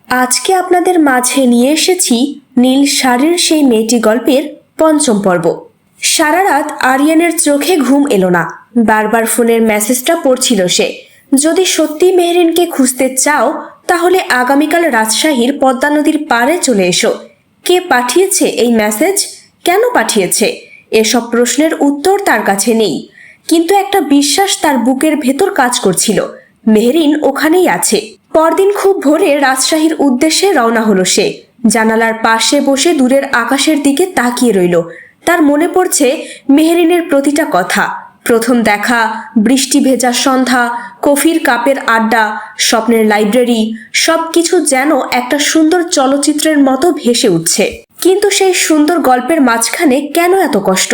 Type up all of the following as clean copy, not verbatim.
আজকে আপনাদের মাঝে নিয়ে এসেছি নীল শাড়ির সেই মেয়েটি গল্পের পঞ্চম পর্ব। সারা রাত আরিয়ানের চোখে ঘুম এলো না। বারবার ফোনের মেসেজটা পড়ছিল সে। যদি সত্যি মেহরিনকে খুঁজতে চাও তাহলে আগামীকাল রাজশাহীর পদ্মা নদীর পাড়ে চলে এসো। কে পাঠিয়েছে এই মেসেজ, কেন পাঠিয়েছে, এসব প্রশ্নের উত্তর তার কাছে নেই, কিন্তু একটা বিশ্বাস তার বুকের ভেতর কাজ করছিল, মেহরিন ওখানেই আছে। পরদিন খুব ভোরে রাজশাহীর উদ্দেশ্যে রওনা হলো সে। জানালার পাশে বসে দূরের আকাশের দিকে তাকিয়ে রইল। তার মনে পড়ছে মেহরিনের প্রতিটা কথা। প্রথম দেখা, বৃষ্টি ভেজা সন্ধ্যা, কফির কাপের আড্ডা, স্বপ্নের লাইব্রেরি, সবকিছু যেন একটা সুন্দর চলচ্চিত্রের মতো ভেসে উঠছে। কিন্তু সেই সুন্দর গল্পের মাঝখানে কেন এত কষ্ট?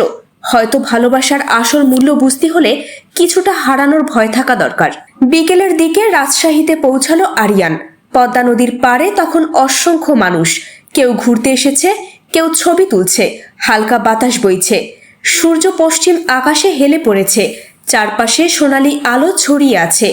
হয়তো ভালোবাসার আসল মূল্য বুঝতে হলে কিছুটা হারানোর ভয় থাকা দরকার। বিকেলের দিকে রাজশাহীতে পৌঁছালো আরিয়ান। পদ্মা নদীর পাড়ে তখন অসংখ্য মানুষ, কেউ ঘুরতে এসেছে, কেউ ছবি তুলছে। হালকা বাতাস বইছে, সূর্য পশ্চিম আকাশে হেলে পড়েছে, চারপাশে সোনালি আলো ছড়িয়ে আছে।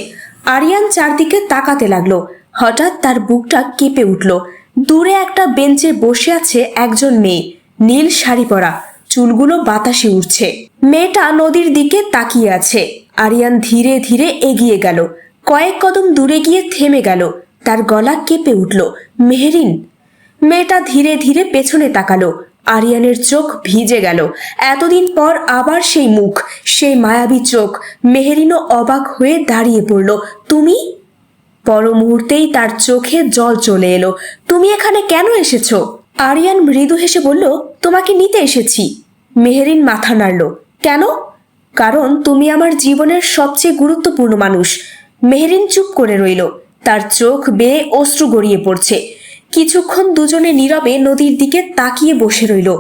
আরিয়ান চারদিকে তাকাতে লাগলো। হঠাৎ তার বুকটা কেঁপে উঠল। দূরে একটা বেঞ্চে বসে আছে একজন মেয়ে, নীল শাড়ি পরা, চুলগুলো বাতাসে উঠছে। মেয়েটা নদীর দিকে তাকিয়ে আছে। আরিয়ান ধীরে ধীরে এগিয়ে গেল। কয়েক কদম দূরে গিয়ে থেমে গেল। তার গলা কেঁপে উঠল, মেহরিন। মেয়েটা ধীরে ধীরে পেছনে তাকালো। আরিয়ানের চোখ ভিজে গেল। এতদিন পর আবার সেই মুখ, সেই মায়াবী চোখ। মেহরিনও অবাক হয়ে দাঁড়িয়ে পড়ল। তুমি? পর মুহূর্তেই তার চোখে জল চলে এলো। তুমি এখানে কেন এসেছো? আরিয়ান মৃদু হেসে বলল, তোমাকে নিতে এসেছি। মেহরিন মাথা নাড়ল। কেন? কারণ তুমি আমার জীবনের সবচেয়ে গুরুত্বপূর্ণ মানুষ। মেহরিন চুপ করে রইল। তার চোখ বেয়ে অশ্রু গড়িয়ে পড়ছে। কিছুক্ষণ দুজনে নীরবে নদীর দিকে তাকিয়ে বসে রইল।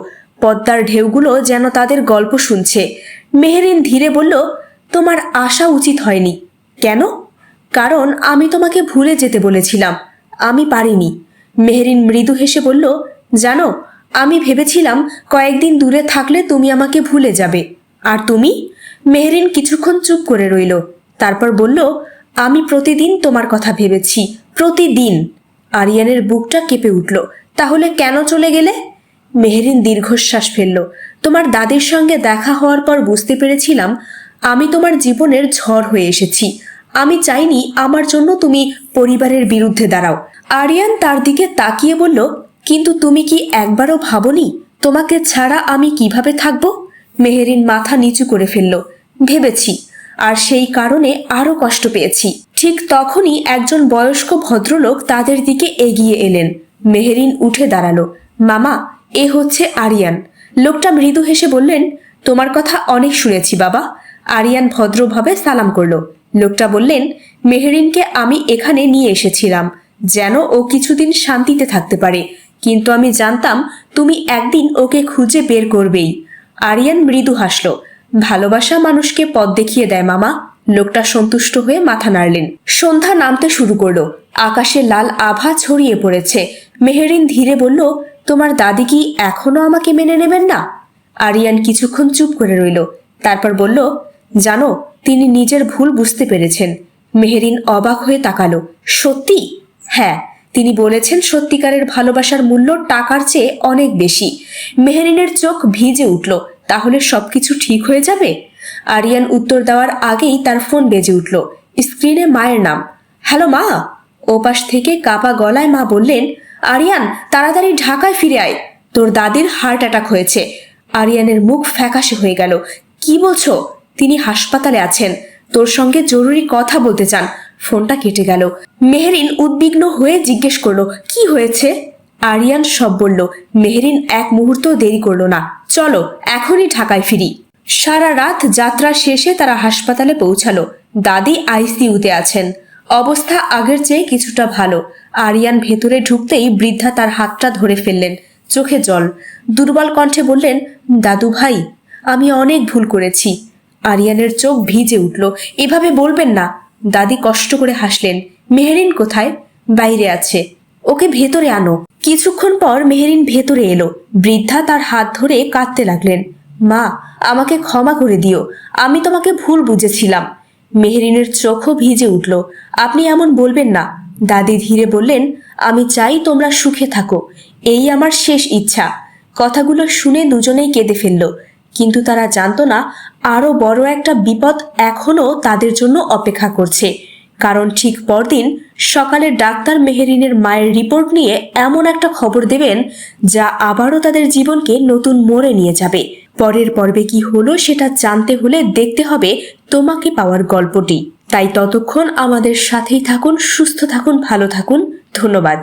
পদ্মার ঢেউগুলো যেন তাদের গল্প শুনছে। মেহরিন ধীরে বলল, তোমার আসা উচিত হয়নি। কেন? কারণ আমি তোমাকে ভুলে যেতে বলেছিলাম, আমি পারিনি। মেহরিন মৃদু হেসে বলল, জানো, আমি ভেবেছিলাম কয়েকদিন দূরে থাকলে তুমি আমাকে ভুলে যাবে। আর তুমি? মেহরিন কিছুক্ষণ চুপ করে রইল। তারপর বলল, আমি প্রতিদিন তোমার কথা ভেবেছি, প্রতিদিন। আরিয়ানের বুকটা কেঁপে উঠল। তাহলে কেন চলে গেলে? মেহরিন দীর্ঘশ্বাস ফেলল। তোমার দাদির সঙ্গে দেখা হওয়ার পর বুঝতে পেরেছিলাম আমি তোমার জীবনের ঝড় হয়ে এসেছি। আমি চাইনি আমার জন্য তুমি পরিবারের বিরুদ্ধে দাঁড়াও। আরিয়ান তার দিকে তাকিয়ে বলল, কিন্তু তুমি কি একবারও ভাবনি তোমাকে ছাড়া আমি কিভাবে থাকব? মেহরিন মাথা নিচু করে ফেলল। ভেবেছি, আর সেই কারণে আরো কষ্ট পেয়েছি। ঠিক তখনই একজন বয়স্ক ভদ্রলোক তাদের দিকে এগিয়ে এলেন। মেহরিন উঠে দাঁড়ালো। মামা, এ হচ্ছে আরিয়ান। লোকটা মৃদু হেসে বললেন, তোমার কথা অনেক শুনেছি বাবা। আরিয়ান ভদ্রভাবে সালাম করল। লোকটা বললেন, মেহরিনকে আমি এখানে নিয়ে এসেছিলাম যেন ও কিছুদিন শান্তিতে থাকতে পারে, কিন্তু আমি জানতাম তুমি একদিন ওকে খুঁজে বের করবেই। আরিয়ান মৃদু হাসল। ভালোবাসা মানুষকে পথ দেখিয়ে দেয় মামা। লোকটা সন্তুষ্ট হয়ে মাথা নাড়লেন। সন্ধ্যা নামতে শুরু করলো। আকাশে লাল আভা ছড়িয়ে পড়েছে। মেহরিন ধীরে বলল, তোমার দাদি কি এখনো আমাকে মেনে নেবেন না? আরিয়ান কিছুক্ষণ চুপ করে রইল। তারপর বলল, জানো, তিনি নিজের ভুল বুঝতে পেরেছেন। মেহরিন অবাক হয়ে তাকালো। সত্যি? হ্যাঁ, তিনি বলেছেন সত্যিকারের ভালোবাসার মূল্য টাকার চেয়ে অনেক বেশি। মেহরিনের চোখ ভিজে উঠল। তাহলে সবকিছু ঠিক হয়ে যাবে? আরিয়ান উত্তর দেওয়ার আগেই তার ফোন বেজে উঠল। স্ক্রিনে মায়ের নাম। হ্যালো মা। ওপাশ থেকে কাপা গলায় মা বললেন, আরিয়ান, তাড়াতাড়ি ঢাকায় ফিরে আয়, তোর দাদির হার্ট অ্যাটাক হয়েছে। আরিয়ানের মুখ ফ্যাকাশে হয়ে গেল। কি বলছো? তিনি হাসপাতালে আছেন, তোর সঙ্গে জরুরি কথা বলতে চান। ফোনটা কেটে গেল। মেহরিন উদ্বিগ্ন হয়ে জিজ্ঞেস করলো, কি হয়েছে? আরিয়ান সব বলল। মেহরিন এক মুহূর্ত দেরি করলো না। চলো এখনই ঢাকায় ফিরি। সারা রাত যাত্রা শেষে তারা হাসপাতালে পৌঁছালো। দাদি আইসিইউতে আছেন। অবস্থা আগের চেয়ে কিছুটা ভালো। আরিয়ান ভেতরে ঢুকতেই বৃদ্ধা তার হাতটা ধরে ফেললেন। চোখে জল। দুর্বল কণ্ঠে বললেন, দাদু ভাই, আমি অনেক ভুল করেছি। আরিয়ানের চোখ ভিজে উঠল। এভাবে বলবেন না। দাদি কষ্ট করে হাসলেন। মেহরিন কোথায়? বাইরে আছে, ওকে ভেতরে আনো। কিছুক্ষণ পর মেহরিন ভেতরে এলো। বৃদ্ধা তার হাত ধরে কাঁদতে লাগলেন। মা, আমাকে ক্ষমা করে দিও, আমি তোমাকে ভুল বুঝেছিলাম। মেহরিনের চোখও ভিজে উঠল। আপনি এমন বলবেন না। দাদি ধীরে বললেন, আমি চাই তোমরা সুখে থাকো, এই আমার শেষ ইচ্ছা। কথাগুলো শুনে দুজনেই কেঁদে ফেলল, কিন্তু তারা জানতো না আরো বড় একটা বিপদ এখনো তাদের জন্য অপেক্ষা করছে। কারণ ঠিক পরদিন সকালে ডাক্তার মেহেরিনের মায়ের রিপোর্ট নিয়ে এমন একটা খবর দেবেন যা আবারও তাদের জীবনকে নতুন মোড়ে নিয়ে যাবে। পরের পর্বে কি হলো সেটা জানতে হলে দেখতে হবে তোমাকে পাওয়ার গল্পটি। তাই ততক্ষণ আমাদের সাথেই থাকুন, সুস্থ থাকুন, ভালো থাকুন। ধন্যবাদ।